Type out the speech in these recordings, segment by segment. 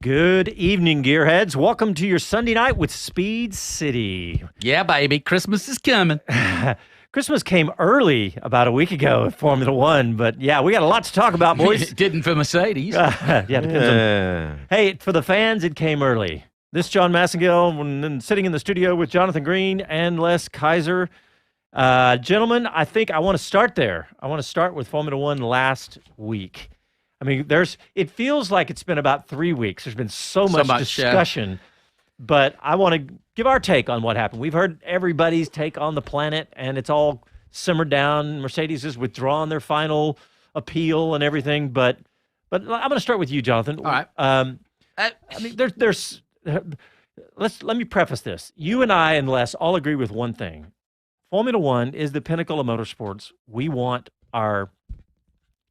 Good evening, gearheads. Welcome to your Sunday night with Speed City. Yeah, baby. Christmas is coming. Christmas came early about a week ago at Formula One, but yeah, we got a lot to talk about, boys. It didn't for Mercedes. Depends on. Hey, for the fans, it came early. This John Massengill, and sitting in the studio with Jonathan Green and Les Kaiser. Gentlemen, I think I want to start there. I want to start with Formula One last week. I mean, it feels like it's been about 3 weeks. There's been so much discussion, but I want to give our take on what happened. We've heard everybody's take on the planet, and it's all simmered down. Mercedes has withdrawn their final appeal and everything, but I'm going to start with you, Jonathan. All right. I mean, let me preface this. You and I and Les all agree with one thing. Formula One is the pinnacle of motorsports. We want our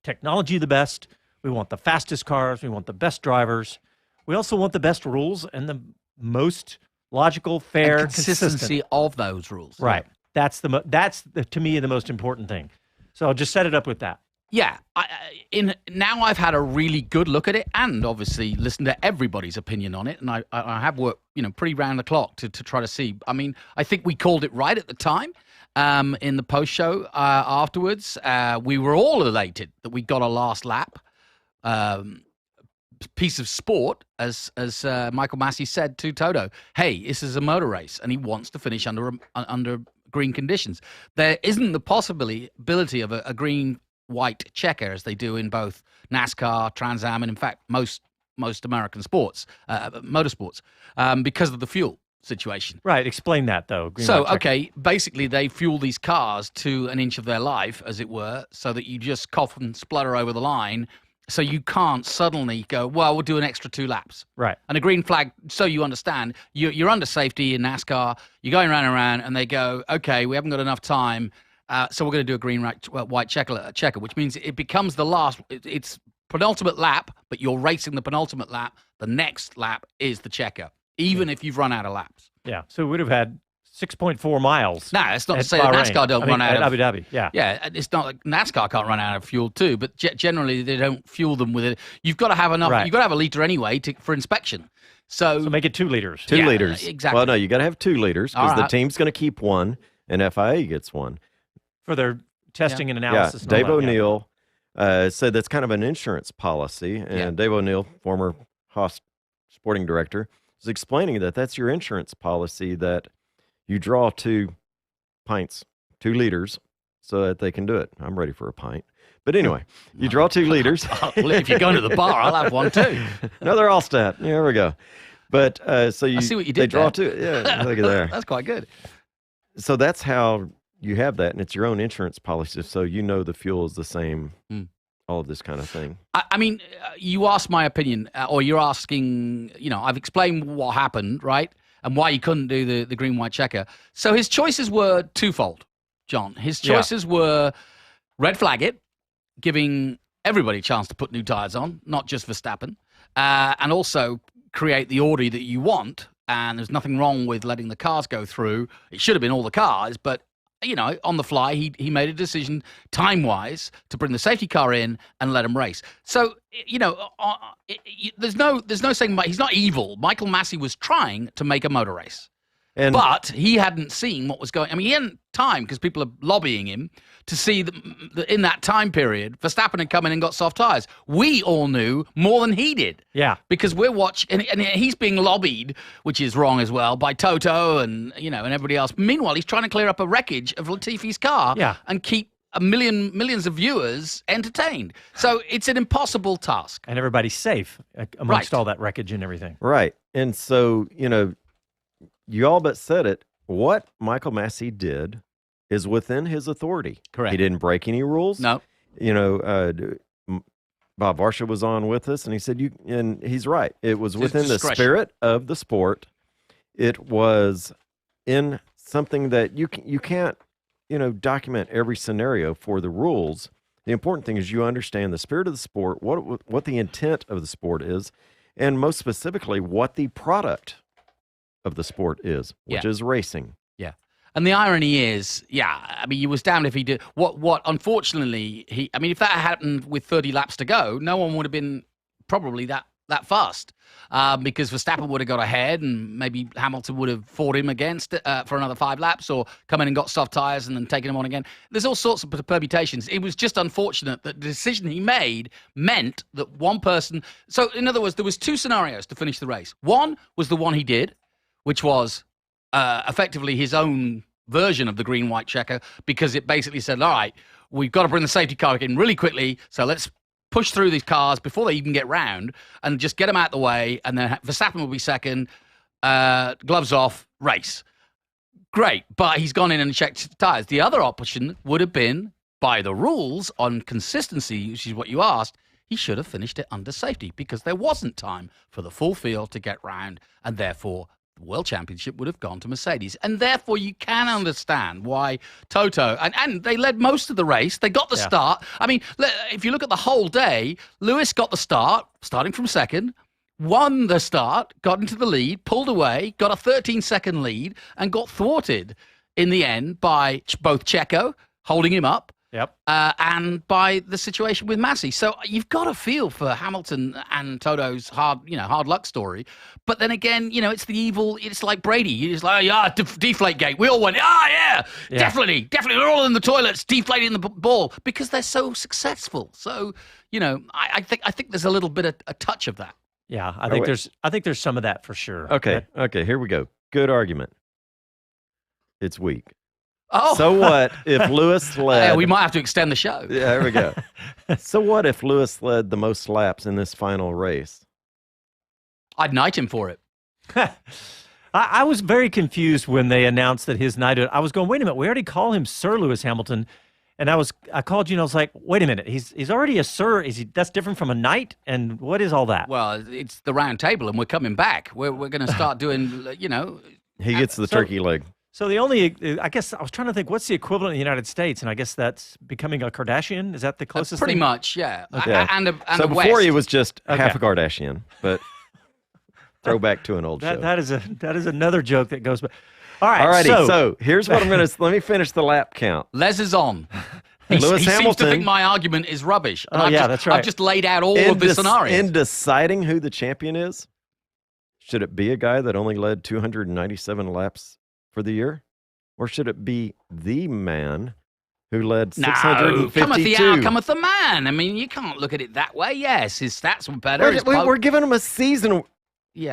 technology the best. We want the fastest cars. We want the best drivers. We also want the best rules and the most logical, fair, and consistency of those rules. Right. That's to me the most important thing. So I'll just set it up with that. Yeah. Now I've had a really good look at it, and obviously listened to everybody's opinion on it, and I have worked pretty round the clock to try to see. I mean, I think we called it right at the time. In the post show afterwards, we were all elated that we got a last lap. Piece of sport, as Michael Massey said to Toto, hey, this is a motor race, and he wants to finish under green conditions. There isn't the possibility of a green-white checker as they do in both NASCAR, Trans Am, and in fact most American sports, motorsports, because of the fuel situation. Right. Explain that, though. Basically they fuel these cars to an inch of their life, as it were, so that you just cough and splutter over the line. So you can't suddenly go, well, we'll do an extra 2 laps. Right. And a green flag, so you understand, you're under safety in NASCAR, you're going round and round, and they go, okay, we haven't got enough time, so we're going to do a green-white checker, which means it becomes the last, it's penultimate lap, but you're racing the penultimate lap. The next lap is the checker, even if you've run out of laps. Yeah, so we would have had 6.4 miles. No, it's not to say that NASCAR don't run out of Abu Dhabi. Yeah, it's not like NASCAR can't run out of fuel too, but generally they don't fuel them with it. You've got to have enough. Right. You've got to have a liter anyway for inspection. So make it 2 liters. 2 liters, exactly. Well, no, you got to have 2 liters because the team's going to keep 1, and FIA gets 1 for their testing and analysis. Yeah, Dave O'Neill said that's kind of an insurance policy, and Dave O'Neill, former Haas sporting director, is explaining that that's your insurance policy, that you draw 2 pints, 2 liters, so that they can do it. I'm ready for a pint. But anyway, you draw 2 liters. Well, if you're going to the bar, I'll have one too. No, they're all stat. Yeah, there we go. But so I see what you did. They draw 2. Yeah, look at there. That's quite good. So that's how you have that, and it's your own insurance policy, so you know the fuel is the same. All of this kind of thing. I mean, you asked my opinion, or you're asking, I've explained what happened, right? And why he couldn't do the green-white checker. So his choices were twofold, John. His choices were red flag it, giving everybody a chance to put new tires on, not just Verstappen, and also create the order that you want. And there's nothing wrong with letting the cars go through. It should have been all the cars, but on the fly, he made a decision time-wise to bring the safety car in and let him race. So, there's no saying he's not evil. Michael Massey was trying to make a motor race. But he hadn't seen what was going. I mean, he hadn't time because people are lobbying him to see that in that time period, Verstappen had come in and got soft tires. We all knew more than he did. Yeah, because we're watching, and he's being lobbied, which is wrong as well, by Toto and and everybody else. Meanwhile, he's trying to clear up a wreckage of Latifi's car and keep millions of viewers entertained. So it's an impossible task. And everybody's safe amongst all that wreckage and everything. Right, and so you all but said it. What Michael Massey did is within his authority. Correct. He didn't break any rules. No. Bob Varsha was on with us, and he said, and he's right. It was within the spirit of the sport. It was in something that you can't, document every scenario for the rules. The important thing is you understand the spirit of the sport, what the intent of the sport is, and most specifically, what the product of the sport is, which is racing. Yeah. And the irony is, I mean, he was damned if he did. What unfortunately, if that happened with 30 laps to go, no one would have been probably that fast. Because Verstappen would have got ahead and maybe Hamilton would have fought him against for another 5 laps or come in and got soft tyres and then taken him on again. There's all sorts of permutations. It was just unfortunate that the decision he made meant that one person... So, in other words, there was 2 scenarios to finish the race. One was the one he did, which was effectively his own version of the green-white checker, because it basically said, all right, we've got to bring the safety car in really quickly, so let's push through these cars before they even get round and just get them out the way, and then Verstappen will be second, gloves off, race. Great, but he's gone in and checked tyres. The other option would have been, by the rules on consistency, which is what you asked, he should have finished it under safety because there wasn't time for the full field to get round, and therefore the World Championship would have gone to Mercedes. And therefore you can understand why Toto, and they led most of the race, they got the start. I mean, if you look at the whole day, Lewis got the start, starting from second, won the start, got into the lead, pulled away, got a 13-second lead, and got thwarted in the end by both Checo holding him up, and by the situation with Massey. So you've got to feel for Hamilton and Toto's hard luck story. But then again, it's the evil. It's like Brady. He's like, deflate gate. We all went, definitely. We're all in the toilets, deflating the ball because they're so successful. So I think there's a little bit of a touch of that. Yeah, I think there's some of that for sure. Okay, here we go. Good argument. It's weak. Oh. So what if Lewis led... we might have to extend the show. Yeah, there we go. So what if Lewis led the most laps in this final race? I'd knight him for it. I was very confused when they announced that his knighthood. I was going, wait a minute, we already call him Sir Lewis Hamilton. And I called you and I was like, wait a minute, he's already a sir. That's different from a knight? And what is all that? Well, it's the round table and we're coming back. We're going to start doing, He gets the turkey leg. So I guess I was trying to think, what's the equivalent in the United States? And I guess that's becoming a Kardashian. Is that the closest pretty thing? much, yeah. Okay. So before he was just half a Kardashian, but throw back to an old show. That is another joke that goes back. All right. Alrighty, so here's what I'm going to, let me finish the lap count. Les is on. Lewis Hamilton seems to think my argument is rubbish. And that's right. I've just laid out all of the scenarios. In deciding who the champion is, should it be a guy that only led 297 laps for the year? Or should it be the man who led 652? Cometh the man. I mean, you can't look at it that way. Yes, his stats were better. We're giving him a season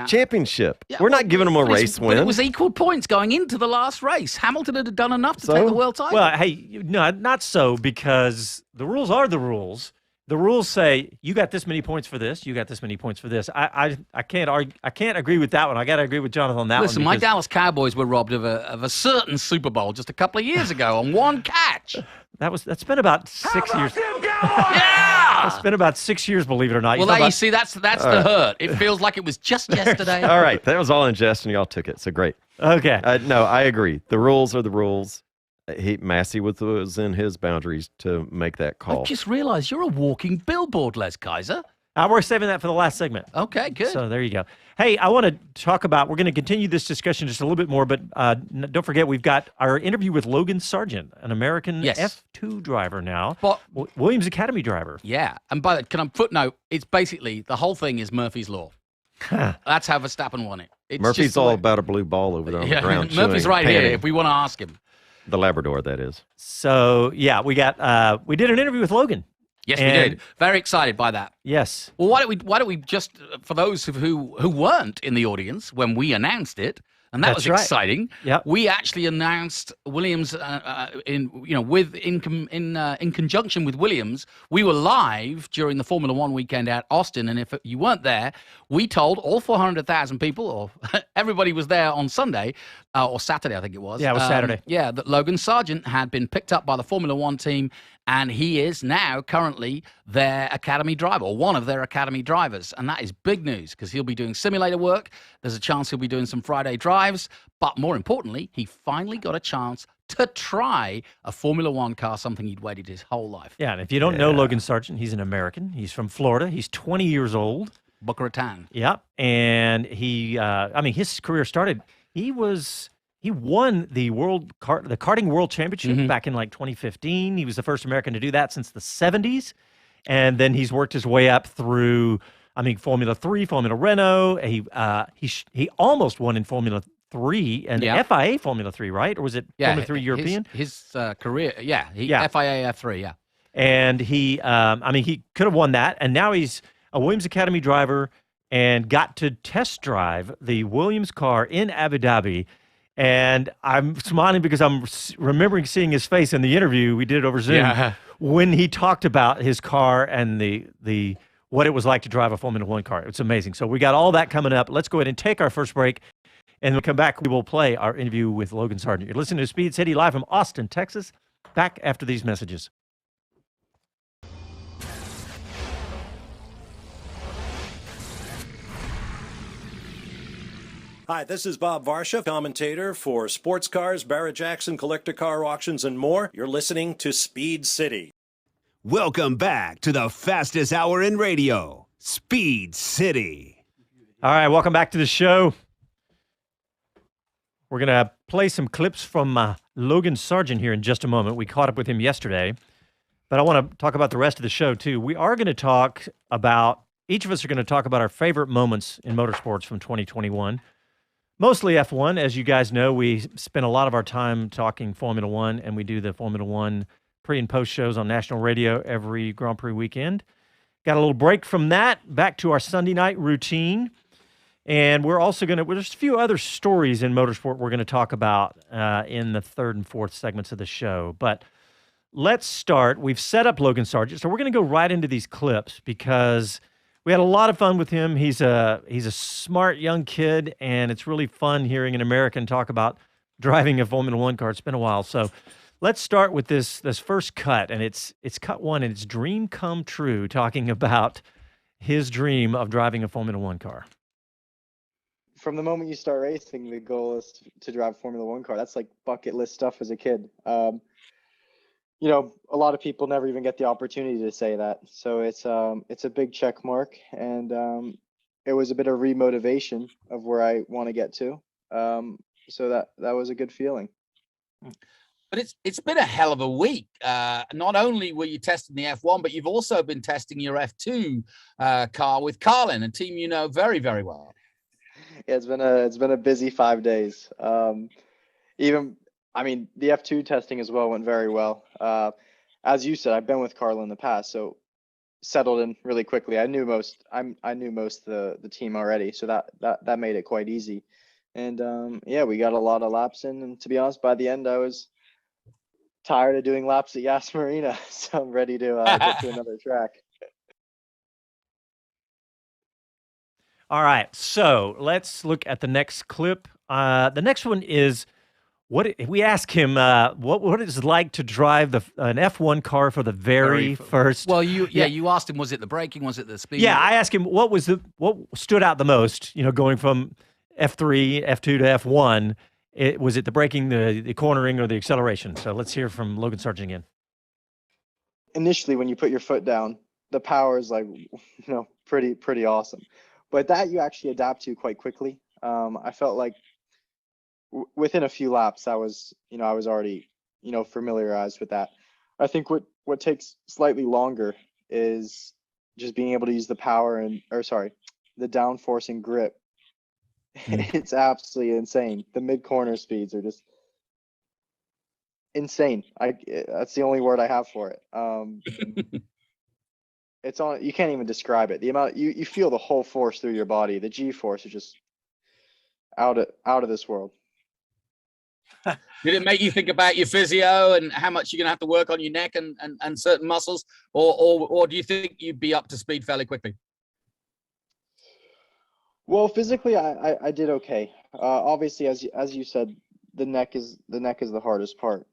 championship. Yeah, we're not giving him a race win. But it was equal points going into the last race. Hamilton had done enough to take the world title. Well, hey, no, not so, because the rules are the rules. The rules say you got this many points for this, you got this many points for this. I can't argue, I can't agree with that one. I got to agree with Jonathan on that one. Listen, my Dallas Cowboys were robbed of a certain Super Bowl just a couple of years ago on one catch. That's been about 6 years. Yeah, it's been about 6 years, believe it or not. Well, you see, that's the hurt. It feels like it was just yesterday. All right, that was all in jest, and y'all took it. So great. Okay. No, I agree. The rules are the rules. Massey was in his boundaries to make that call. I just realized you're a walking billboard, Les Kaiser. We're saving that for the last segment. Okay, good. So there you go. Hey, I want to talk about, we're going to continue this discussion just a little bit more, but don't forget, we've got our interview with Logan Sargeant, an American F2 driver now, Williams Academy driver. Yeah, and can I footnote, it's basically, the whole thing is Murphy's Law. That's how Verstappen won it. It's Murphy's all about a blue ball over there on the ground. Murphy's right here, if we want to ask him. The Labrador, that is. So, yeah, we did an interview with Logan. Yes, we did. Very excited by that. Yes. Well, why don't we just, for those who weren't in the audience when we announced it, and that was exciting. Yep. We actually announced Williams in conjunction with Williams. We were live during the Formula One weekend at Austin, and if you weren't there, we told all 400,000 people, or everybody was there on Sunday or Saturday, I think it was. Yeah, it was Saturday. Yeah, that Logan Sargeant had been picked up by the Formula One team, and he is now currently their academy driver, or one of their academy drivers. And that is big news because he'll be doing simulator work. There's a chance he'll be doing some Friday drives. But more importantly, he finally got a chance to try a Formula One car, something he'd waited his whole life. Yeah, and if you don't know Logan Sargeant, he's an American. He's from Florida. He's 20 years old. Boca Raton. Yeah, and his career started, he won the karting world championship back in like 2015. He was the first American to do that since the 70s. And then he's worked his way up through Formula 3, Formula Renault. He almost won in Formula 3 and FIA Formula 3, right? Or was it Formula 3 European? His career, FIA F3, yeah. And he could have won that. And now he's a Williams Academy driver and got to test drive the Williams car in Abu Dhabi. And I'm smiling because I'm remembering seeing his face in the interview we did over Zoom when he talked about his car and the what it was like to drive a Formula One car. It's amazing. So we got all that coming up. Let's go ahead and take our first break. And when we come back, we will play our interview with Logan Sargeant. You're listening to Speed City live from Austin, Texas. Back after these messages. Hi, this is Bob Varsha, commentator for Sports Cars, Barrett-Jackson, Collector Car Auctions, and more. You're listening to Speed City. Welcome back to the fastest hour in radio, Speed City. All right, welcome back to the show. We're going to play some clips from Logan Sargeant here in just a moment. We caught up with him yesterday, but I want to talk about the rest of the show, too. We are going to talk about, each of us are going to talk about our favorite moments in motorsports from 2021. Mostly F1. As you guys know, we spend a lot of our time talking Formula One, and we do the Formula One pre- and post shows on national radio every Grand Prix weekend. Got a little break from that, back to our Sunday night routine. And we're also going to, there's a few other stories in motorsport we're going to talk about in the third and fourth segments of the show. But let's start. We've set up Logan Sargeant, so we're going to go right into these clips because we had a lot of fun with him. He's a smart young kid, and it's really fun hearing an American talk about driving a Formula One car. It's been a while. So let's start with this first cut, and it's cut one, and it's dream come true, talking about his dream of driving a Formula One car. From the moment you start racing, the goal is to drive a Formula One car. That's like bucket list stuff as a kid. You know, a lot of people never even get the opportunity to say that. So it's a big check mark, and it was a bit of remotivation of where I want to get to. So that was a good feeling. But it's been a hell of a week. Not only were you testing the F1, but you've also been testing your F2 car with Carlin, a team you know very, very well. Yeah, it's been a busy 5 days. The F2 testing as well went very well. As you said, I've been with Carlin in the past, so settled in really quickly. I knew most of the team already, so that made it quite easy. And we got a lot of laps in, and to be honest, by the end I was tired of doing laps at Yas Marina, so I'm ready to get to another track. All right, so let's look at the next clip. The next one is what we ask him. What it's like to drive an F1 car for the very first. Well, you asked him, was it the braking? Was it the speed? Yeah, I asked him what stood out the most. You know, going from F3, F2 to F1. Was it the braking, the cornering, or the acceleration? So let's hear from Logan Sargeant again. Initially, when you put your foot down, the power is pretty awesome. But that you actually adapt to quite quickly. I felt like within a few laps, I was already, familiarized with that. I think what takes slightly longer is just being able to use the power the downforce and grip. It's absolutely insane. The mid-corner speeds are just insane. That's the only word I have for it. It's on. You can't even describe it. The amount you feel the whole force through your body. The G-force is just out of this world. Did it make you think about your physio and how much you're going to have to work on your neck and certain muscles, or do you think you'd be up to speed fairly quickly? Well, physically, I did okay. Obviously, as you said, the neck is the hardest part.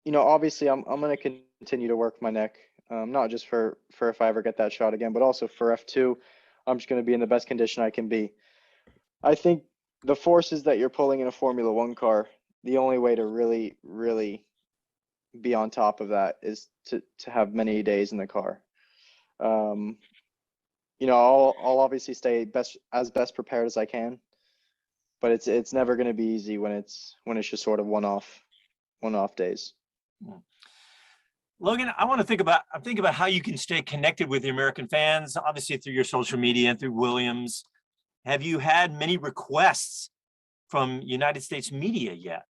Obviously, I'm going to continue to work my neck, not just for if I ever get that shot again, but also for F2. I'm just going to be in the best condition I can be. I think the forces that you're pulling in a Formula One car, the only way to really, really be on top of that is to have many days in the car. I'll obviously stay best prepared as I can, but it's never going to be easy when it's just sort of one-off days. Logan, I'm thinking about how you can stay connected with the American fans, obviously through your social media and through Williams. Have you had many requests from United States media yet?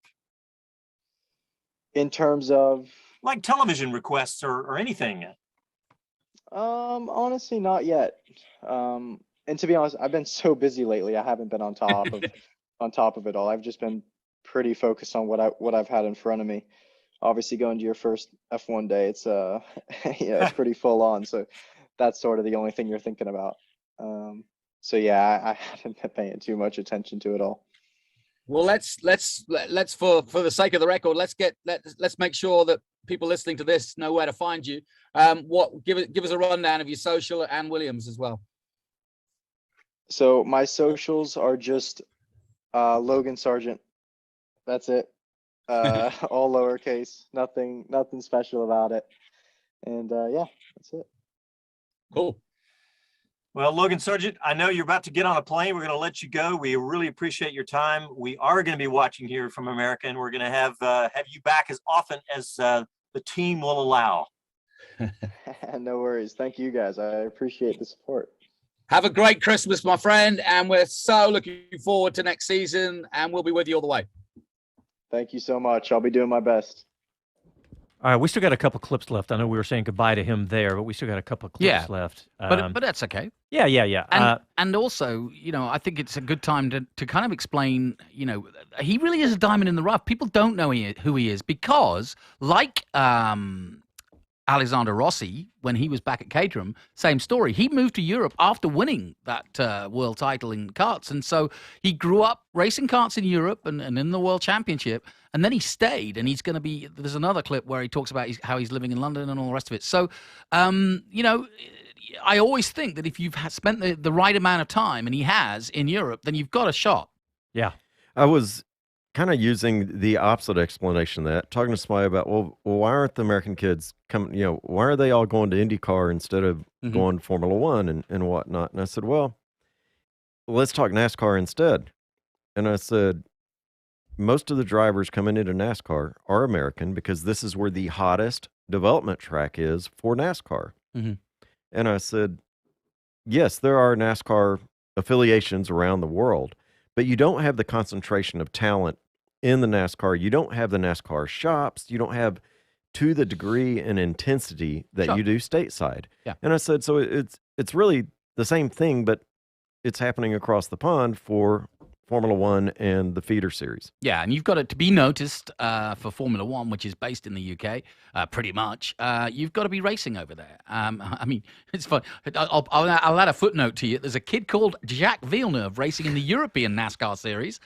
In terms of like television requests or anything? honestly, not yet. And to be honest, I've been so busy lately. I haven't been on top of it all. I've just been pretty focused on what I've had in front of me. Obviously, going to your first F1 day, it's it's pretty full on. So that's sort of the only thing you're thinking about. So yeah, I haven't been paying too much attention to it all. Well, let's for the sake of the record, let's make sure that people listening to this know where to find you. Give us a rundown of your social and Williams as well. So my socials are just Logan Sargeant. That's it. All lowercase, nothing special about it. And yeah, that's it. Cool. Well, Logan Sargeant, I know you're about to get on a plane. We're going to let you go. We really appreciate your time. We are going to be watching here from America, and we're going to have you back as often as the team will allow. No worries. Thank you, guys. I appreciate the support. Have a great Christmas, my friend, and we're so looking forward to next season, and we'll be with you all the way. Thank you so much. I'll be doing my best. All right, we still got a couple clips left. I know we were saying goodbye to him there, but we still got a couple clips left. But that's okay. Yeah. And also, I think it's a good time to kind of explain, he really is a diamond in the rough. People don't know who he is because, like Alexander Rossi, when he was back at Caterham, same story. He moved to Europe after winning that world title in karts. And so he grew up racing karts in Europe and in the World Championship. And then he stayed, and he's going to be – there's another clip where he talks about how he's living in London and all the rest of it. So, I always think that if you've spent the right amount of time, and he has, in Europe, then you've got a shot. Yeah. I was kind of using the opposite explanation of that, talking to somebody about, well, why aren't the American kids coming, why are they all going to IndyCar instead of going to Formula One and whatnot? And I said, well, let's talk NASCAR instead. And I said, most of the drivers coming into NASCAR are American because this is where the hottest development track is for NASCAR. Mm-hmm. And I said, yes, there are NASCAR affiliations around the world, but you don't have the concentration of talent in the NASCAR. You don't have the NASCAR shops. You don't have to the degree and intensity that you do stateside. Yeah. And I said, so it's really the same thing, but it's happening across the pond for Formula One and the feeder series. Yeah, and you've got it to be noticed for Formula One, which is based in the UK, pretty much. You've got to be racing over there. I mean, it's fun. I'll add a footnote to you. There's a kid called Jacques Villeneuve racing in the European NASCAR series.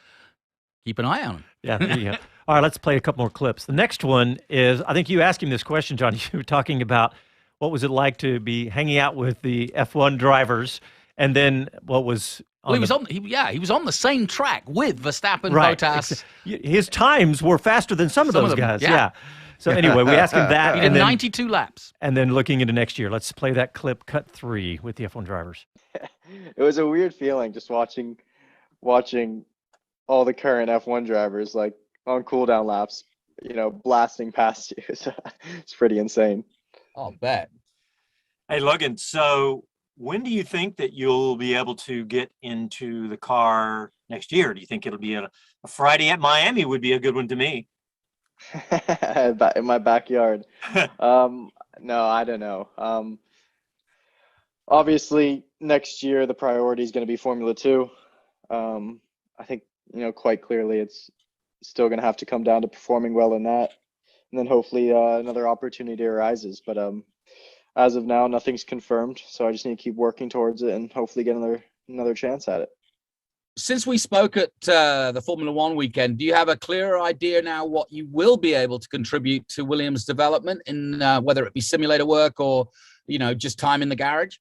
Keep an eye on him. Yeah, there you go. All right, let's play a couple more clips. The next one is, I think you asked him this question, John. You were talking about what was it like to be hanging out with the F1 drivers, and then what was... Well, he was on the same track with Verstappen, right. Bottas. His times were faster than some of those guys. Yeah. So anyway, we asked him that. He did 92 laps. And then looking into next year, let's play that clip, cut 3 with the F1 drivers. It was a weird feeling just watching all the current F1 drivers like on cooldown laps, blasting past you. It's pretty insane. I'll bet. Hey, Logan, so when do you think that you'll be able to get into the car next year? Do you think it'll be a Friday at Miami would be a good one to me? In my backyard. No, I don't know. Obviously, next year the priority is going to be Formula 2. I think, quite clearly it's still going to have to come down to performing well in that. And then hopefully another opportunity arises. But as of now, nothing's confirmed, so I just need to keep working towards it and hopefully get another chance at it. Since we spoke at the Formula One weekend, do you have a clearer idea now what you will be able to contribute to Williams' development in whether it be simulator work or, just time in the garage?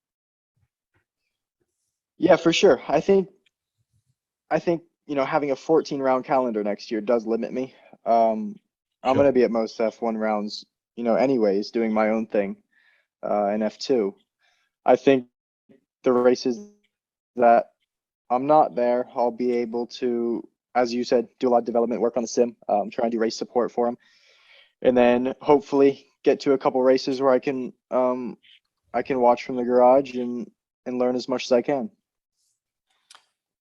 Yeah, for sure. I think having a 14-round calendar next year does limit me. I'm going to be at most F1 rounds, anyways, doing my own thing. In F2. I think the races that I'm not there, I'll be able to, as you said, do a lot of development work on the sim, try and do race support for them. And then hopefully get to a couple races where I can watch from the garage and learn as much as I can.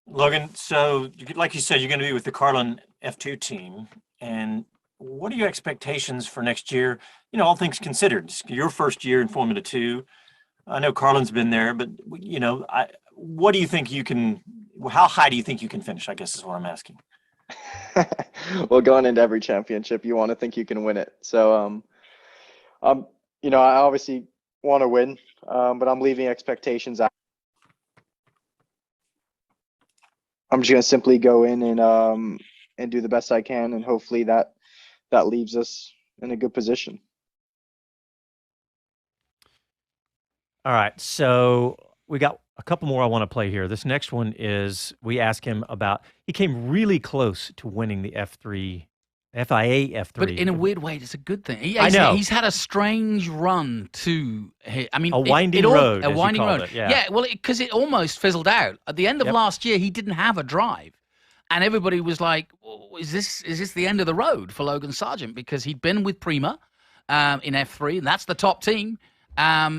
Logan, so like you said, you're going to be with the Carlin F2 team. And what are your expectations for next year? You know, all things considered, it's your first year in Formula 2. I know Carlin's been there, but, you know, what do you think you can – how high do you think you can finish, I guess is what I'm asking. Well, going into every championship, you want to think you can win it. So, you know, I obviously want to win, but I'm leaving expectations out. I'm just going to simply go in and do the best I can, and hopefully that leaves us in a good position. All right, so we got a couple more I want to play here. This next one is we asked him about, he came really close to winning the FIA F3. But in a weird way, it's a good thing. I know. He's had a strange run to, I mean, a winding road, a winding road. It, yeah. Well, because it almost fizzled out. At the end of last year, he didn't have a drive. And everybody was like, oh, is this the end of the road for Logan Sargeant? Because he'd been with Prima in F3, and that's the top team.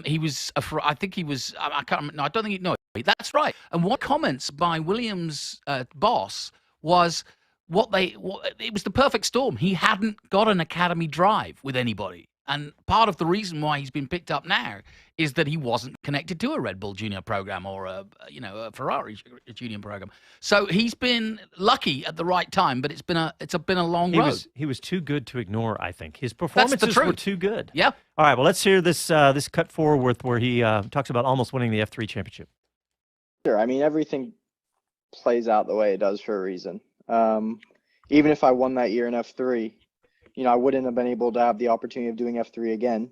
He was, I think he was, I can't remember, no, I don't think, no, that's right. And what comments by Williams' boss was it was the perfect storm. He hadn't got an academy drive with anybody. And part of the reason why he's been picked up now is that he wasn't connected to a Red Bull Junior program or a Ferrari Junior program. So he's been lucky at the right time, but it's been a long road. He was too good to ignore, I think. His performances were too good. Yeah. All right, well, let's hear this cut forward where he talks about almost winning the F3 championship. Sure. I mean, everything plays out the way it does for a reason. Even if I won that year in F3, you know, I wouldn't have been able to have the opportunity of doing F3 again.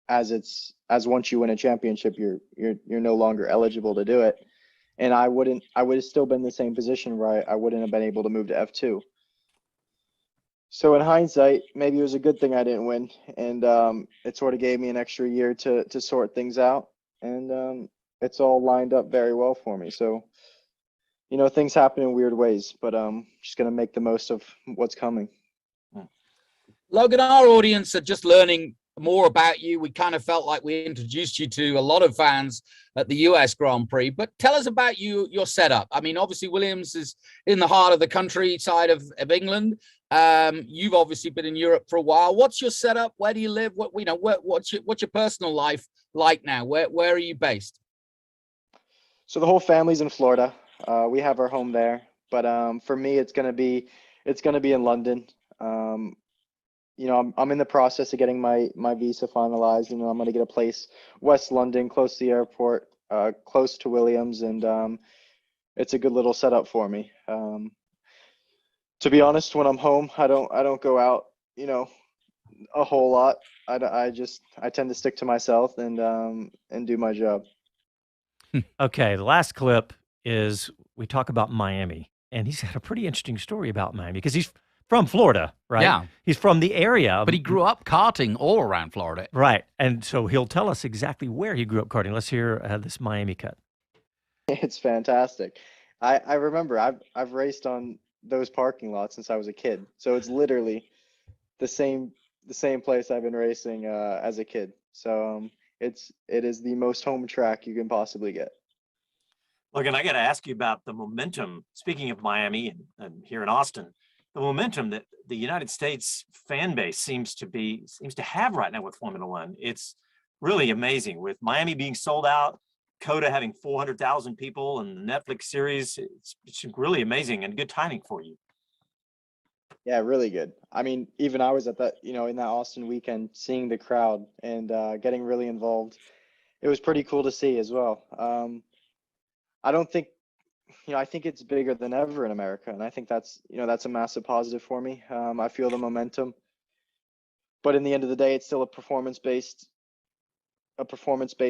As once you win a championship, you're no longer eligible to do it. And I would have still been in the same position where I wouldn't have been able to move to F2. So in hindsight, maybe it was a good thing I didn't win. And it sort of gave me an extra year to sort things out. And it's all lined up very well for me. So, you know, things happen in weird ways, but just going to make the most of what's coming. Logan, our audience are just learning more about you. We kind of felt like we introduced you to a lot of fans at the US Grand Prix, but tell us about your setup. I mean, obviously Williams is in the heart of the countryside of England. You've obviously been in Europe for a while. What's your setup? Where do you live? What's your personal life like now? Where are you based? So the whole family's in Florida. We have our home there, but for me, it's gonna be in London. You know, I'm in the process of getting my visa finalized, and I'm going to get a place West London, close to the airport, close to Williams, and it's a good little setup for me. To be honest, when I'm home, I don't go out, you know, a whole lot. I tend to stick to myself and do my job. Okay, the last clip is we talk about Miami, and he's got a pretty interesting story about Miami because he's from Florida, right? Yeah. He's from the area. But he grew up karting all around Florida. Right. And so he'll tell us exactly where he grew up karting. Let's hear this Miami cut. It's fantastic. I remember I've raced on those parking lots since I was a kid. So it's literally the same place I've been racing as a kid. So it is the most home track you can possibly get. Look, and I got to ask you about the momentum. Speaking of Miami and here in Austin, the momentum that the United States fan base seems to have right now with Formula One. It's really amazing with Miami being sold out, COTA having 400,000 people, and the Netflix series. It's really amazing and good timing for you. Yeah, really good. I mean, even I was at that, you know, in that Austin weekend, seeing the crowd and getting really involved. It was pretty cool to see as well. I don't think, you know, I think it's bigger than ever in America, and I think that's a massive positive for me. I feel the momentum, but in the end of the day, it's still a performance-based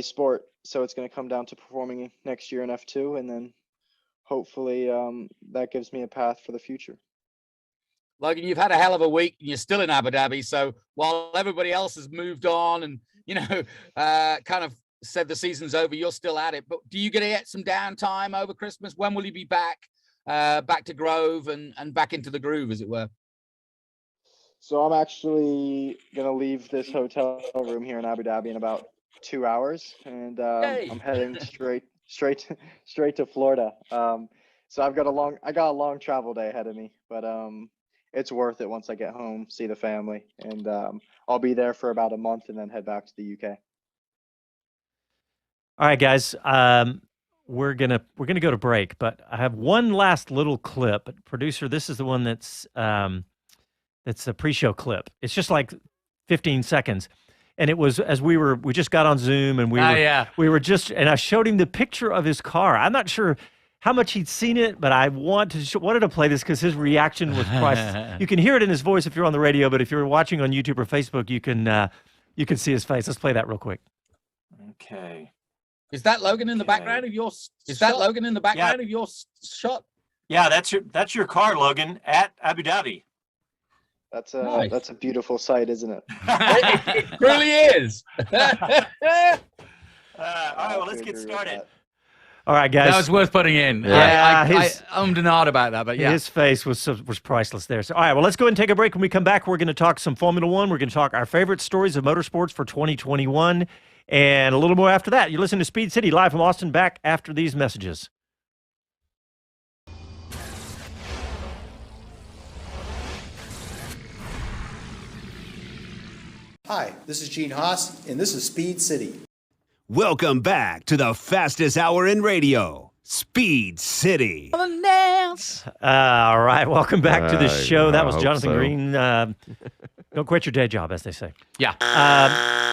sport. So it's going to come down to performing next year in F2, and then hopefully that gives me a path for the future. Logan, you've had a hell of a week. You're still in Abu Dhabi, so while everybody else has moved on and kind of said the season's over, you're still at it. But do you get some downtime over Christmas? When will you be back to Grove and back into the groove, as it were? So I'm actually gonna leave this hotel room here in Abu Dhabi in about 2 hours, and I'm heading straight to Florida. So I got a long travel day ahead of me, but it's worth it once I get home, see the family, and I'll be there for about a month and then head back to the UK. All right, guys. We're gonna go to break, but I have one last little clip. Producer, this is the one that's a pre-show clip. It's just like 15 seconds. And it was as we just got on Zoom and we were I showed him the picture of his car. I'm not sure how much he'd seen it, but I wanted to play this because his reaction was priceless. You can hear it in his voice if you're on the radio, but if you're watching on YouTube or Facebook, you can see his face. Let's play that real quick. Okay. Is that Logan in the background of your? Is that Logan in the background of your shot? Yeah, that's your car, Logan, at Abu Dhabi. That's a beautiful sight, isn't it? It truly is. All right, well, let's get started. All right, guys. That was worth putting in. Yeah, I ummed and ahed about that, but yeah. His face was priceless there. So, all right, well, let's go ahead and take a break. When we come back, we're going to talk some Formula One. We're going to talk our favorite stories of motorsports for 2021, and a little more after that. You're listening to Speed City live from Austin. Back after these messages. Hi, this is Gene Haas, and this is Speed City. Welcome back to the fastest hour in radio, Speed City. All right, welcome back to the show. That was Jonathan Green. Don't quit your day job, as they say. Yeah.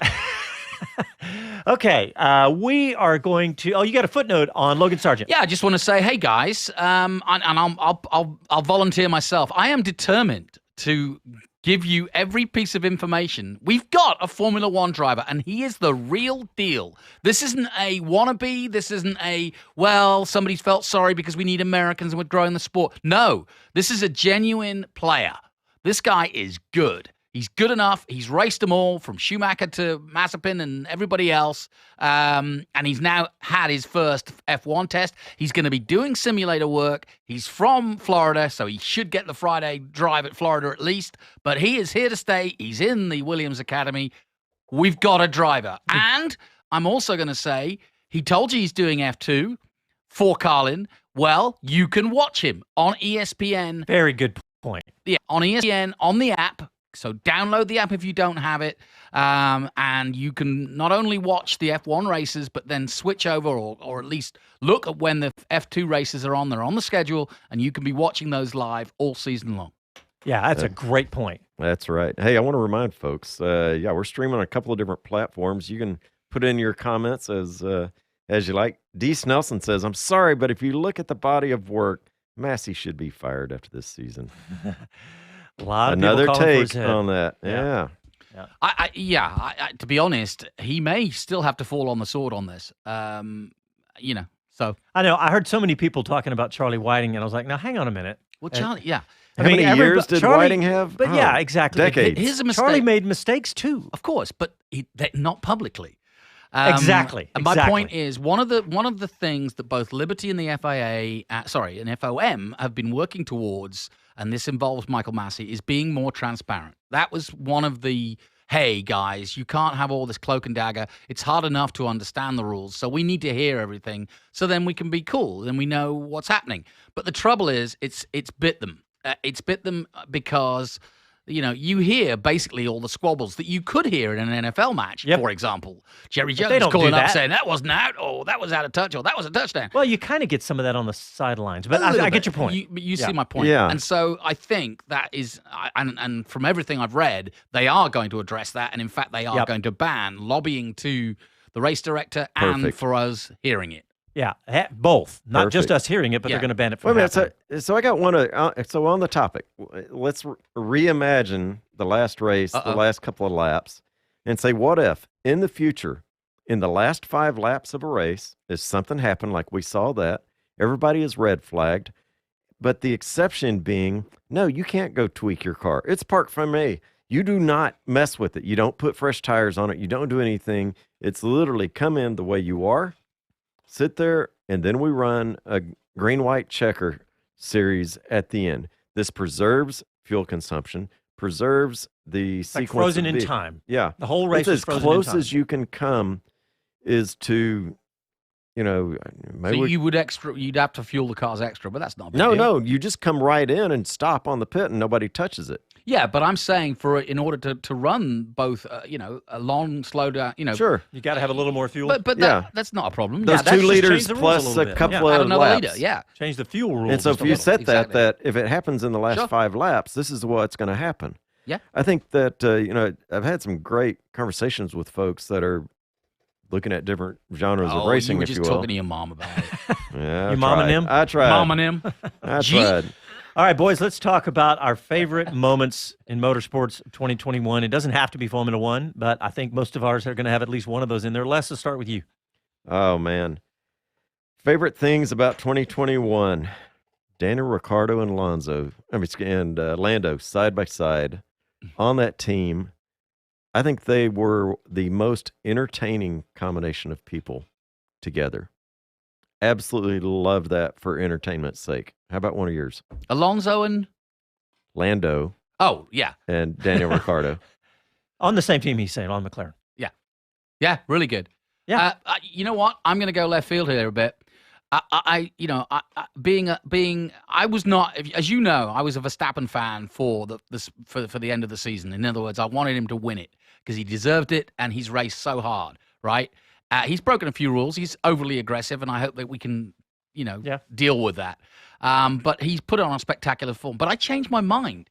Okay, we are going to. Oh, you got a footnote on Logan Sargeant. Yeah, I just want to say, hey guys, and I'll volunteer myself. I am determined to give you every piece of information. We've got a Formula One driver, and he is the real deal. This isn't a wannabe. This isn't a, well, somebody's felt sorry because we need Americans and we're growing the sport. No, this is a genuine player. This guy is good. He's good enough. He's raced them all from Schumacher to Mazepin and everybody else. And he's now had his first F1 test. He's going to be doing simulator work. He's from Florida, so he should get the Friday drive at Florida at least. But he is here to stay. He's in the Williams Academy. We've got a driver. And I'm also going to say, he told you he's doing F2 for Carlin. Well, you can watch him on ESPN. Very good point. Yeah, on ESPN, on the app. So download the app if you don't have it, and you can not only watch the F1 races, but then switch over or at least look at when the F2 races are on. They're on the schedule, and you can be watching those live all season long. Yeah, that's a great point. That's right. Hey, I want to remind folks, we're streaming on a couple of different platforms. You can put in your comments as you like. D. Snelson says, I'm sorry, but if you look at the body of work, Massey should be fired after this season. A lot of another people take on that. Yeah. To be honest, he may still have to fall on the sword on this. So I know I heard so many people talking about Charlie Whiting, and I was like, now hang on a minute. Well, Charlie, yeah. How many years did Whiting have? But yeah, exactly. Decades. Here's a mistake. Charlie made mistakes too, of course, but not publicly. Exactly. And my point is, one of the things that both Liberty and the FIA, and FOM have been working towards, and this involves Michael Massey, is being more transparent. That was one of the, hey, guys, you can't have all this cloak and dagger. It's hard enough to understand the rules, so we need to hear everything, so then we can be cool, and we know what's happening. But the trouble is, it's bit them. It's bit them because, you hear basically all the squabbles that you could hear in an NFL match, for example. Jerry Jones calling up saying that wasn't out, or that was out of touch, or that was a touchdown. Well, you kind of get some of that on the sidelines, but I get your point. You see my point. Yeah. And so I think that is, and from everything I've read, they are going to address that, and in fact, they are going to ban lobbying to the race director and for us hearing it. Yeah, both. Not just us hearing it, but they're going to ban it for so I got one. So on the topic, let's reimagine the last race, the last couple of laps, and say, what if in the future, in the last 5 laps of a race, if something happened like we saw that, everybody is red flagged, but the exception being, no, you can't go tweak your car. It's parked for me. You do not mess with it. You don't put fresh tires on it. You don't do anything. It's literally come in the way you are. Sit there, and then we run a green-white checker series at the end. This preserves fuel consumption, preserves the Like sequence. frozen in time. Yeah. The whole race It's is as frozen close in time. as you can come is to, maybe So you'd have to fuel the cars extra, but that's not a big no, deal. you just come right in and stop on the pit and nobody touches it. Yeah, but I'm saying in order to run both, a long, slow down, Sure. You got to have a little more fuel. But that's not a problem. Those that's 2 just liters change the rules plus a little a bit. couple add of another laps. liter. Yeah. Change the fuel rules. And so just if a you little. set Exactly. that if it happens in the last Sure. 5 laps, this is what's going to happen. Yeah. I think that, I've had some great conversations with folks that are looking at different genres of racing, you were if just you will. talking to your mom about it. Yeah, Your mom and him? I tried. Mom and him. I Gee. tried. All right, boys, let's talk about our favorite moments in motorsports 2021. It doesn't have to be Formula One, but I think most of ours are going to have at least one of those in there. Les, let's start with you. Oh, man. Favorite things about 2021. Daniel Ricciardo and Lando side by side on that team. I think they were the most entertaining combination of people together. Absolutely loved that for entertainment's sake. How about one of yours? Alonso and Lando oh yeah, and Daniel Ricciardo. On the same team, he's saying, on McLaren. yeah, really good. Yeah. You know what? I'm going to go left field here a bit. I was not, as you know, I was a Verstappen fan for the end of the season. In other words, I wanted him to win it because he deserved it and he's raced so hard, right? He's broken a few rules. He's overly aggressive, and I hope that we can, deal with that. But he's put on a spectacular form. But I changed my mind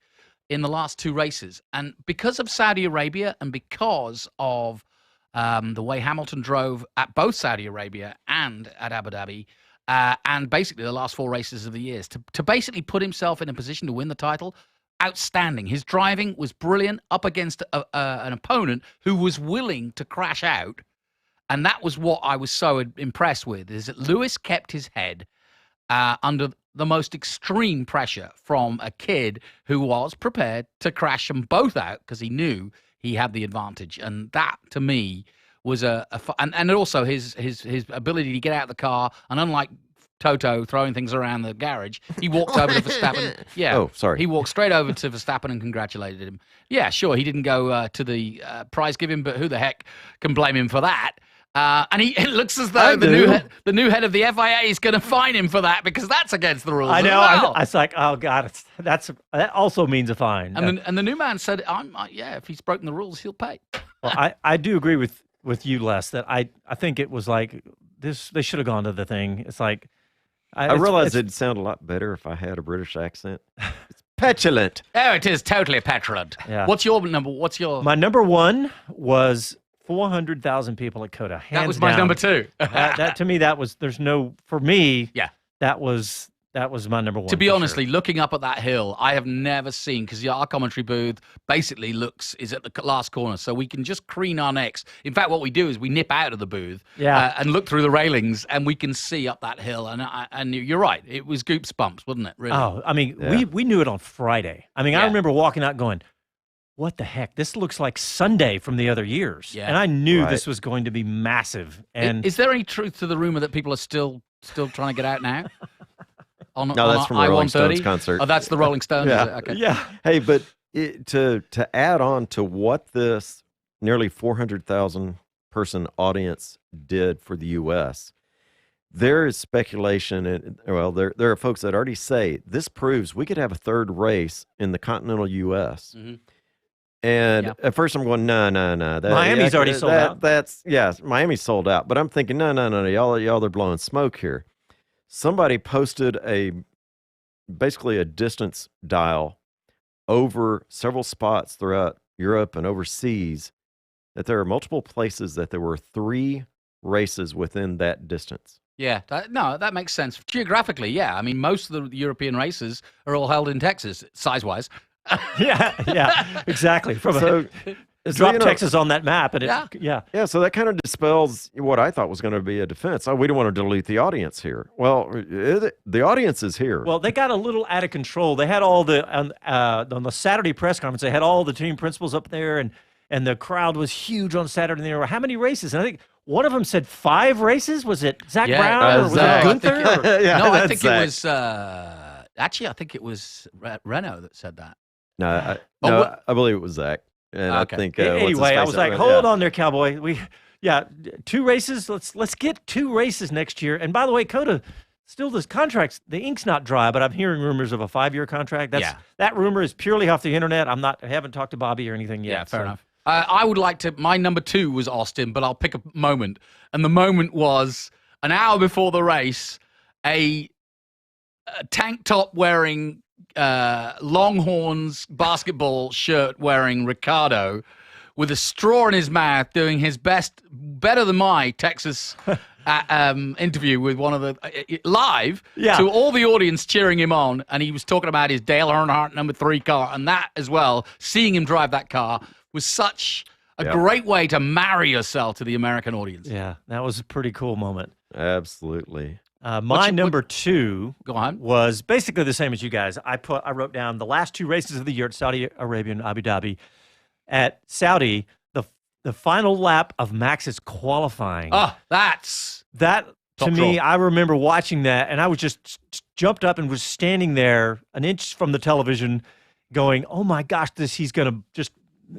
in the last 2 races, and because of Saudi Arabia and because of the way Hamilton drove at both Saudi Arabia and at Abu Dhabi, and basically the last 4 races of the years, to basically put himself in a position to win the title, outstanding. His driving was brilliant up against an opponent who was willing to crash out. And that was what I was so impressed with, is that Lewis kept his head under the most extreme pressure from a kid who was prepared to crash them both out because he knew he had the advantage. And that, to me, was and also his ability to get out of the car. And unlike Toto throwing things around the garage, he walked over to Verstappen. Yeah. Oh, sorry. He walked straight over to Verstappen and congratulated him. Yeah, sure, he didn't go to the prize giving, but who the heck can blame him for that? And it looks as though the new head of the FIA is going to fine him for that because that's against the rules. I know. As well. I was like, oh, God, that also means a fine. And the new man said, if he's broken the rules, he'll pay. Well, I do agree with you, Les, that I think it was like this. They should have gone to the thing. It's like I realized it'd sound a lot better if I had a British accent. It's petulant. Oh, it is totally petulant. Yeah. What's your number? My number 1 was 400,000 people at COTA. That was my number 2. that to me, for me. Yeah. That was my number 1. To be honestly, looking up at that hill, I have never seen, because our commentary booth basically is at the last corner, so we can just crane our necks. In fact, what we do is we nip out of the booth and look through the railings, and we can see up that hill. And you're right, it was goosebumps, wasn't it? Really? Oh, I mean, we knew it on Friday. I mean, I remember walking out going, what the heck? This looks like Sunday from the other years. Yeah. And I knew this was going to be massive. And is there any truth to the rumor that people are still trying to get out now? No, that's from the Rolling Stones concert. Oh, that's the Rolling Stones. Yeah. Is it? Okay. yeah. Hey, but to add on to what this nearly 400,000 person audience did for the U.S., there is speculation, and there are folks that already say this proves we could have a third race in the continental U.S. Mm-hmm. And at first I'm going, no. Miami's already sold out. Miami's sold out. But I'm thinking, no, y'all are blowing smoke here. Somebody posted basically a distance dial over several spots throughout Europe and overseas, that there are multiple places that there were 3 races within that distance. Yeah, that makes sense. Geographically, yeah. I mean, most of the European races are all held in Texas, size-wise. yeah, exactly. Drop Texas on that map, and so that kind of dispels what I thought was going to be a defense. Oh, we don't want to dilute the audience here. Well, the audience is here. Well, they got a little out of control. They had all on the Saturday press conference. They had all the team principals up there, and the crowd was huge on Saturday. There were how many races? And I think one of them said 5 races. Was it Zach Brown or was it Gunther? I think it was. Actually, I think it was Renault that said that. No, Oh, I believe it was Zach. And Okay. I think Anyway, I was like, hold on there, cowboy. Yeah, 2 races. Let's get 2 races next year. And by the way, Coda, still this contract's the ink's not dry, but I'm hearing rumors of a 5-year contract. That rumor is purely off the internet. I haven't talked to Bobby or anything yet. Yeah, fair enough. I would like to. My number 2 was Austin, but I'll pick a moment, and the moment was an hour before the race. A tank top wearing, Longhorns basketball shirt wearing Ricardo, with a straw in his mouth, doing his best, better than my Texas interview with one of the live to all the audience cheering him on, and he was talking about his Dale Earnhardt number 3 car, and that as well. Seeing him drive that car was such a great way to marry yourself to the American audience. Yeah, that was a pretty cool moment. Absolutely. My number 2 Go on. was basically the same as you guys. I wrote down the last 2 races of the year at Saudi Arabia and Abu Dhabi. At Saudi, the final lap of Max's qualifying. Oh, that to me, I remember watching that, and I was just jumped up and was standing there an inch from the television going, oh my gosh, he's going to just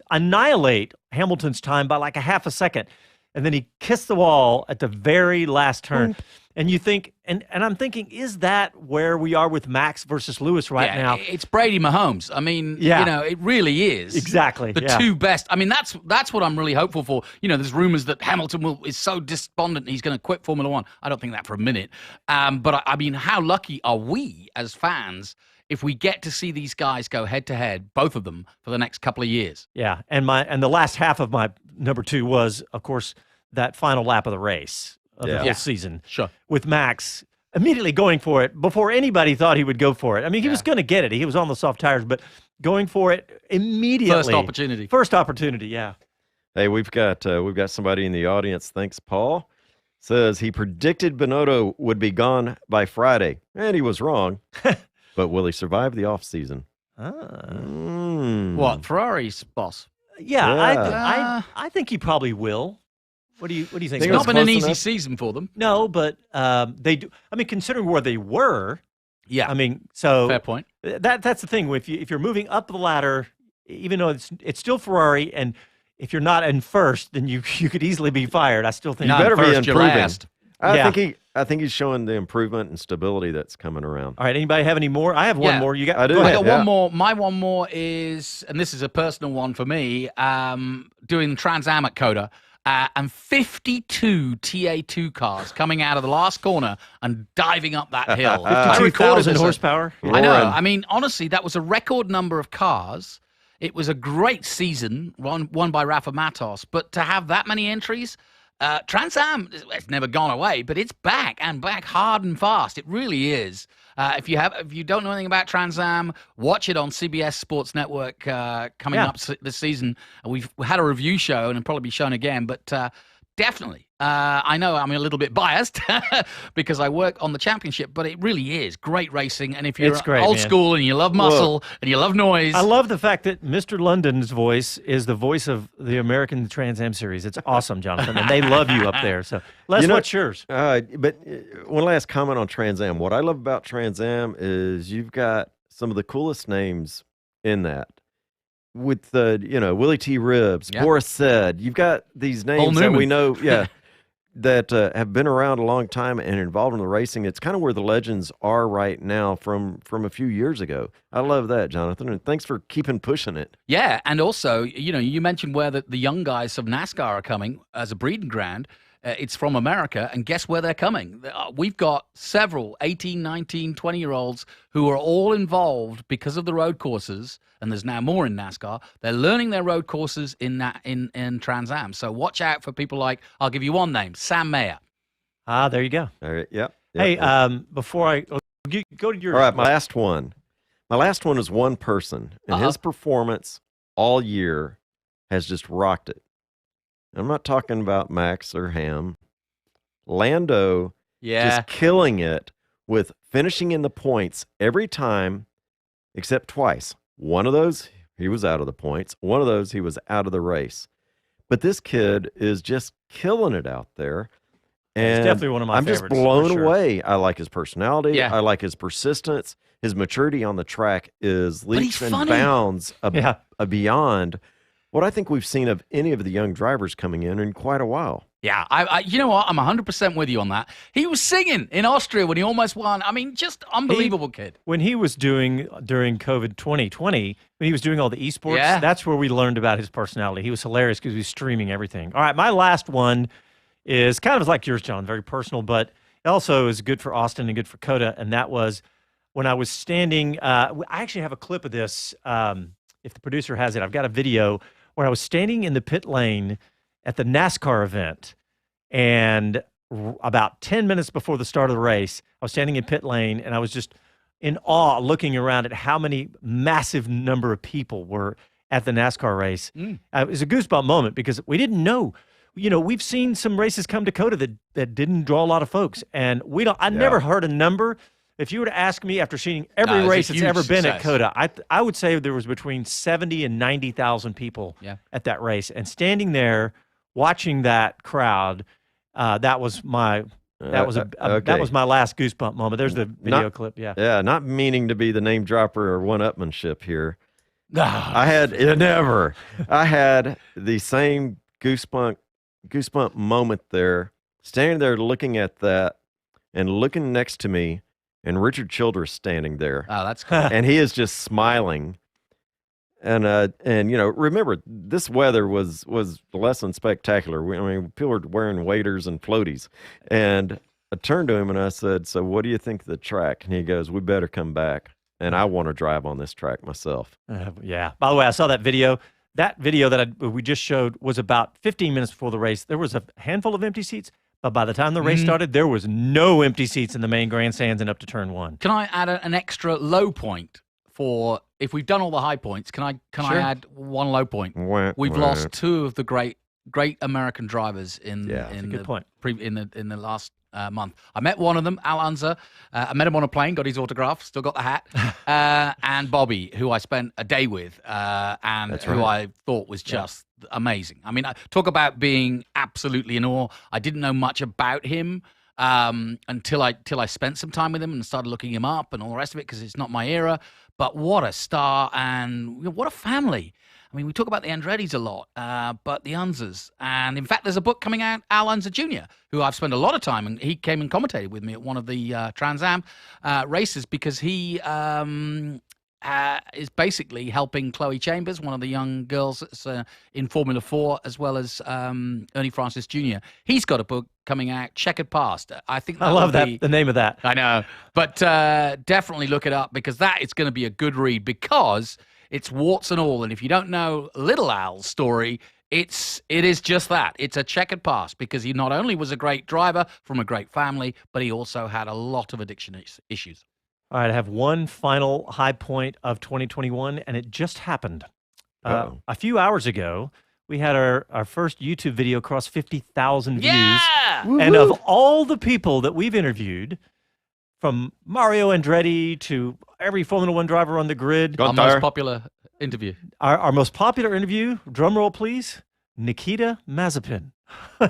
annihilate Hamilton's time by like a half a second. And then he kissed the wall at the very last turn. And you think, and I'm thinking, is that where we are with Max versus Lewis right now? It's Brady Mahomes. I mean, it really is. Exactly. The 2 best. I mean, that's what I'm really hopeful for. There's rumors that Hamilton is so despondent he's going to quit Formula One. I don't think that for a minute. But I mean, how lucky are we as fans if we get to see these guys go head to head, both of them, for the next couple of years? Yeah. And the last half of my number 2 was, of course, that final lap of the race. Of the whole season. Sure. With Max immediately going for it before anybody thought he would go for it. I mean, he was going to get it. He was on the soft tires, but going for it immediately. First opportunity, yeah. Hey, we've got somebody in the audience. Thanks, Paul. Says he predicted Binotto would be gone by Friday, and he was wrong. But will he survive the off season? What, Ferrari's boss? Yeah. I think he probably will. What do you think? It's not been an easy season for them. No, but they do. I mean, considering where they were. Yeah. I mean, so fair point. That's the thing. If you're moving up the ladder, even though it's still Ferrari, and if you're not in first, then you could easily be fired. I still think you better be improving. I think he's showing the improvement and stability that's coming around. All right. Anybody have any more? I have one more. You got? I do. I got one more. My one more is, and this is a personal one for me. Doing Trans Am at Coda. And 52 TA2 cars coming out of the last corner and diving up that hill. 52,000 horsepower. I know. I mean, honestly, that was a record number of cars. It was a great season, won by Rafa Matos. But to have that many entries, Trans Am, it's never gone away, but it's back and back hard and fast. It really is. If you don't know anything about Trans Am, watch it on CBS Sports Network coming up this season. We've had a review show and it'll probably be shown again, but definitely. I know I'm a little bit biased because I work on the championship, but it really is great racing. And if you're old school and you love muscle and you love noise. I love the fact that Mr. London's voice is the voice of the American Trans Am Series. It's awesome, Jonathan, and they love you up there. So, Les, what's yours? But one last comment on Trans Am. What I love about Trans Am is you've got some of the coolest names in that. With Willie T. Ribbs, Boris Said, you've got these names that we know, that have been around a long time and involved in the racing. It's kind of where the legends are right now from a few years ago. I love that, Jonathan, and thanks for keeping pushing it. Yeah, and also, you mentioned where the young guys of NASCAR are coming as a breeding ground. It's from America, and guess where they're coming? We've got several 18, 19, 20-year-olds who are all involved because of the road courses, and there's now more in NASCAR. They're learning their road courses in Trans Am. So watch out for people like, I'll give you one name, Sam Mayer. There you go. All right, yeah. Hey, before I go to your... All right, my last one. My last one is one person, and his performance all year has just rocked it. I'm not talking about Max or Ham. Lando just killing it with finishing in the points every time except twice. One of those, he was out of the points. One of those, he was out of the race. But this kid is just killing it out there. And He's definitely one of my I'm favorites. just blown for sure. away. I like his personality. Yeah. I like his persistence. His maturity on the track is leaps and funny. bounds Yeah. beyond what I think we've seen of any of the young drivers coming in quite a while. Yeah, you know what? I'm 100% with you on that. He was singing in Austria when he almost won. I mean, just unbelievable kid. When he was doing, during COVID 2020, when he was doing all the esports, that's where we learned about his personality. He was hilarious because he was streaming everything. All right, my last one is kind of like yours, John, very personal, but it also is good for Austin and good for COTA, and that was when I was standing, I actually have a clip of this, if the producer has it. I've got a video where I was standing in the pit lane at the NASCAR event, and about 10 minutes before the start of the race, I was standing in pit lane, and I was just in awe looking around at how many massive number of people were at the NASCAR race. It was a goosebump moment because we didn't know. You know, we've seen some races come to COTA that didn't draw a lot of folks, and I never heard a number. If you were to ask me after seeing every race that's ever been at COTA, I would say there was between 70 and 90,000 people at that race. And standing there watching that crowd, that was my that was my last goosebump moment. There's the video clip. Yeah, not meaning to be the name dropper or one-upmanship here. I had the same goosebump moment there, standing there looking at that, and looking next to me, and Richard Childress standing there. Oh, that's cool. And he is just smiling. And you know, remember, this weather was less than spectacular. I mean, people were wearing waders and floaties. And I turned to him and I said, "So what do you think of the track?" And he goes, "We better come back. And I want to drive on this track myself." Yeah. By the way, I saw that video. That video that we just showed was about 15 minutes before the race. There was a handful of empty seats, but by the time the race started, there was no empty seats in the main grandstands and up to turn one. Can I add an extra low point for if we've done all the high points? Can I add one low point? We've lost two of the great American drivers in the last month. I met one of them, Al Unser. I met him on a plane, got his autograph, still got the hat. And Bobby, who I spent a day with, and who I thought was just amazing. I mean, talk about being absolutely in awe. I didn't know much about him until I spent some time with him and started looking him up and all the rest of it, because it's not my era. But what a star, and what a family. I mean, we talk about the Andretti's a lot, but the Unsers. And in fact, there's a book coming out, Al Unser Jr., who I've spent a lot of time, and he came and commentated with me at one of the Trans Am races, because he is basically helping Chloe Chambers, one of the young girls that's in Formula 4, as well as Ernie Francis Jr. He's got a book coming out, Checkered Past. I think I love the name of that. I know. But definitely look it up, because that is going to be a good read, because it's warts and all. And if you don't know Little Al's story, it is just that. It's a checkered past, because he not only was a great driver from a great family, but he also had a lot of addiction issues. All right, I have one final high point of 2021, and it just happened. A few hours ago, we had our first YouTube video cross 50,000 views. And of all the people that we've interviewed, from Mario Andretti to every Formula One driver on the grid. Our most popular interview. Our most popular interview, drum roll please, Nikita Mazepin.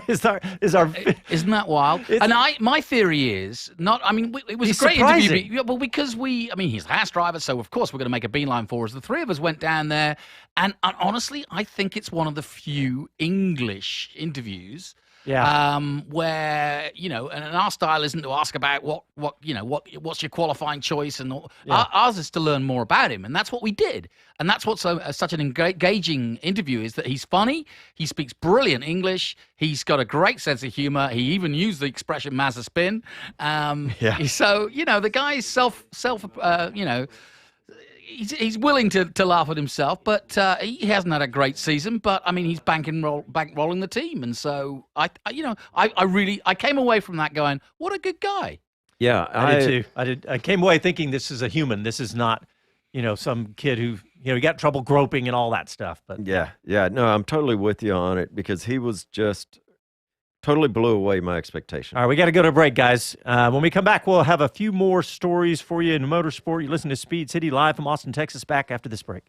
Isn't that wild? And my theory is it was a great interview, but because he's a house driver, so of course we're going to make a beeline for us. The three of us went down there, and honestly, I think it's one of the few English interviews where, and our style isn't to ask about what's your qualifying choice, and ours is to learn more about him, and that's what we did. And that's what's such an engaging interview, is that he's funny, he speaks brilliant English, he's got a great sense of humor, he even used the expression Mazda spin. So the guy's he's willing to laugh at himself, but he hasn't had a great season. But I mean, he's bankrolling the team, and so I came away from that going, what a good guy. Yeah, I did too. I came away thinking this is a human. This is not, some kid who he got trouble groping and all that stuff. But no, I'm totally with you on it, because he was just totally blew away my expectation. All right, we got to go to a break, guys. When we come back, we'll have a few more stories for you in motorsport. You listen to Speed City live from Austin, Texas. Back after this break.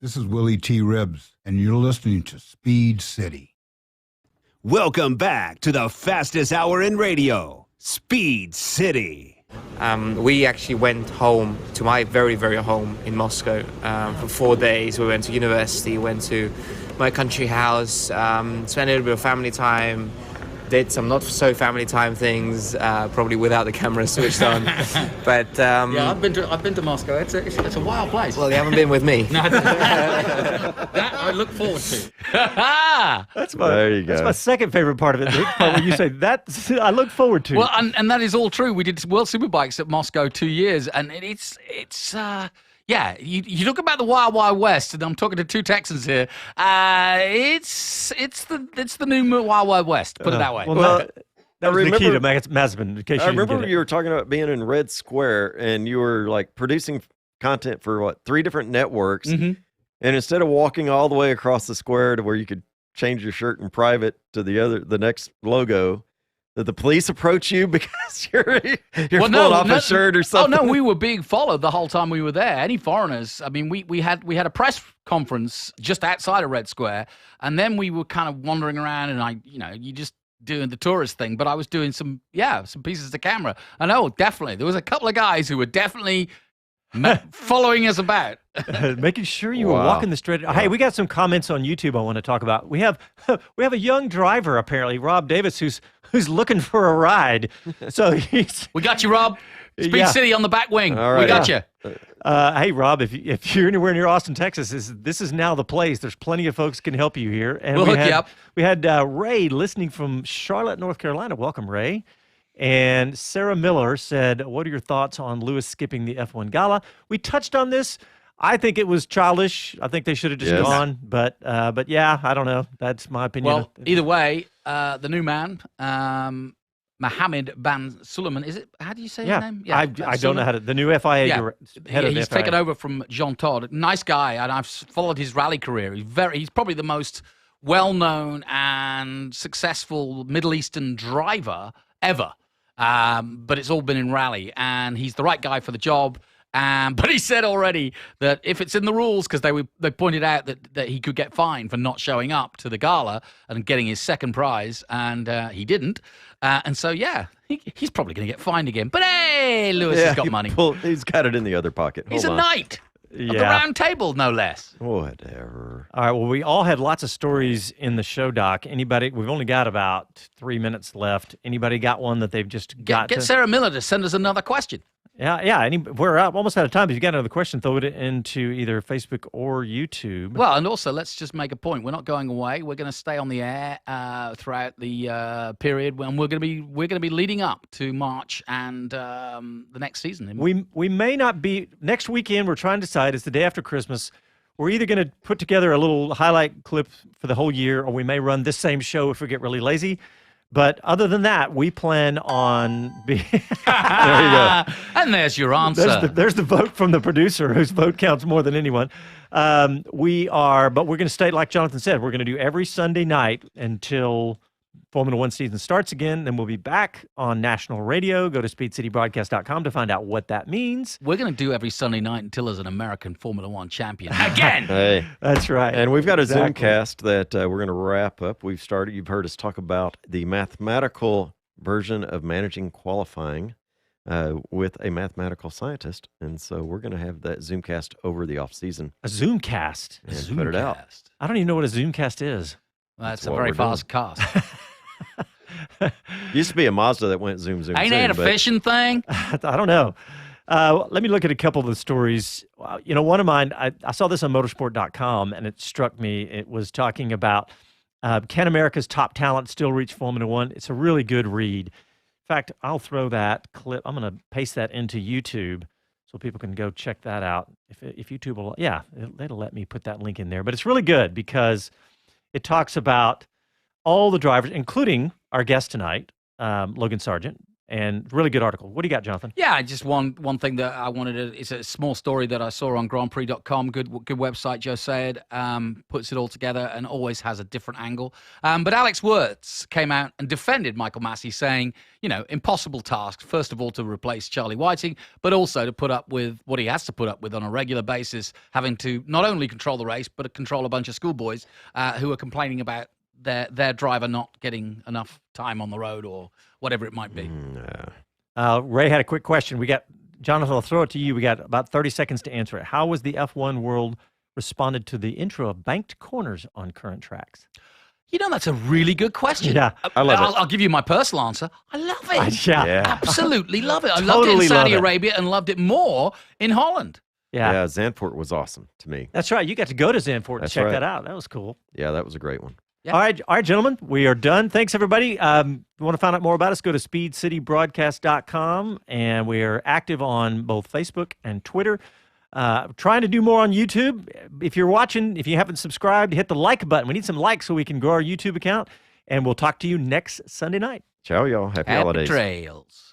This is Willie T. Ribbs, and you're listening to Speed City. Welcome back to the fastest hour in radio, Speed City. We actually went home to my very, very home in Moscow for 4 days. We went to university, went to my country house, spent a little bit of family time, did some not so family time things, probably without the camera switched on. But yeah, I've been to Moscow. It's a wild place. Well, you haven't been with me. No, that I look forward to. There you go. That's my second favorite part of it. The part where you say that I look forward to. Well, and that is all true. We did World Superbikes at Moscow 2 years, and it's yeah, you talk about the Wild Wild West, and I'm talking to two Texans here. It's the new Wild Wild West. Put it that way. Well, that was Nikita Mazepin. In case I remember you were talking about being in Red Square, and you were like producing content for 3 different networks, and instead of walking all the way across the square to where you could change your shirt in private to the next logo, did the police approach you because you're pulling off a shirt or something? Oh no, we were being followed the whole time we were there. Any foreigners? I mean, we had a press conference just outside of Red Square, and then we were kind of wandering around, and you just doing the tourist thing. But I was doing some pieces of camera. I know, definitely there was a couple of guys who were definitely following us about. Making sure you were walking the straight. Hey, we got some comments on YouTube I want to talk about. We have a young driver, apparently, Rob Davis, who's looking for a ride. So we got you, Rob. Speed City on the back wing. All right. We got you. Hey, Rob, if you're anywhere near Austin, Texas, this is now the place. There's plenty of folks can help you here. And we'll hook you up. We had Ray listening from Charlotte, North Carolina. Welcome, Ray. And Sarah Miller said, what are your thoughts on Lewis skipping the F1 Gala? We touched on this. I think it was childish. I think they should have just gone. But yeah, I don't know. That's my opinion. Well, either way, the new man, Mohammed Ben Suleiman, is it? How do you say his name? Yeah, I don't know how to. The new FIA head of the he's FIA. taken over from Jean Todt. Nice guy, and I've followed his rally career. He's probably the most well-known and successful Middle Eastern driver ever. But it's all been in rally, and he's the right guy for the job. But he said already that if it's in the rules, because they pointed out that he could get fined for not showing up to the gala and getting his second prize, and he didn't. And so, yeah, he's probably going to get fined again. But hey, Lewis has got money. He's got it in the other pocket. He's a knight of the round table, no less. Whatever. All right, well, we all had lots of stories in the show doc. Anybody? We've only got about 3 minutes left. Anybody got one that they've just got Get Sarah Miller to send us another question. Yeah. We're almost out of time. If you got another question, throw it into either Facebook or YouTube. Well, and also, let's just make a point. We're not going away. We're going to stay on the air throughout the period when we're going to be leading up to March and the next season. We may not be next weekend. We're trying to decide. It's the day after Christmas. We're either going to put together a little highlight clip for the whole year, or we may run this same show if we get really lazy. But other than that, we plan on being. There you go. And there's your answer. There's the vote from the producer, whose vote counts more than anyone. But we're going to stay, like Jonathan said, we're going to do every Sunday night until Formula One season starts again. Then we'll be back on national radio. Go to speedcitybroadcast.com to find out what that means. We're going to do every Sunday night until there's an American Formula One champion again. Hey, that's right. And we've got a Zoomcast that we're going to wrap up. We've started. You've heard us talk about the mathematical version of managing qualifying with a mathematical scientist, and so we're going to have that Zoomcast over the off season. A Zoomcast. And put it out. I don't even know what a Zoomcast is. Well, that's a very fast cast. Used to be a Mazda that went zoom, zoom, Ain't that a fishing thing? I don't know. Let me look at a couple of the stories. One of mine, I saw this on motorsport.com, and it struck me. It was talking about can America's top talent still reach Formula One? It's a really good read. In fact, I'll throw that clip. I'm going to paste that into YouTube so people can go check that out. If YouTube will, they'll let me put that link in there. But it's really good because it talks about all the drivers, including our guest tonight, Logan Sargeant, And really good article. What do you got, Jonathan? Yeah, just one thing that I wanted to, it's a small story that I saw on grandprix.com. Good website, Joe Sayed, puts it all together and always has a different angle. But Alex Wirtz came out and defended Michael Massey, saying, impossible task, first of all, to replace Charlie Whiting, but also to put up with what he has to put up with on a regular basis, having to not only control the race, but control a bunch of schoolboys who are complaining about their driver not getting enough time on the road or whatever it might be. Ray had a quick question. We got, Jonathan, I'll throw it to you. We got about 30 seconds to answer it. How was the F1 world responded to the intro of banked corners on current tracks? That's a really good question. Yeah, I love it. I'll give you my personal answer. I love it. Yeah. Absolutely love it. I loved it in Saudi Arabia and loved it more in Holland. Yeah, Zandvoort was awesome to me. That's right. You got to go to Zandvoort and check that out. That was cool. Yeah, that was a great one. Yeah. All right, gentlemen, we are done. Thanks, everybody. If you want to find out more about us, go to speedcitybroadcast.com, and we are active on both Facebook and Twitter. Trying to do more on YouTube. If you're watching, if you haven't subscribed, hit the like button. We need some likes so we can grow our YouTube account, and we'll talk to you next Sunday night. Ciao, y'all. Happy holidays. Trails.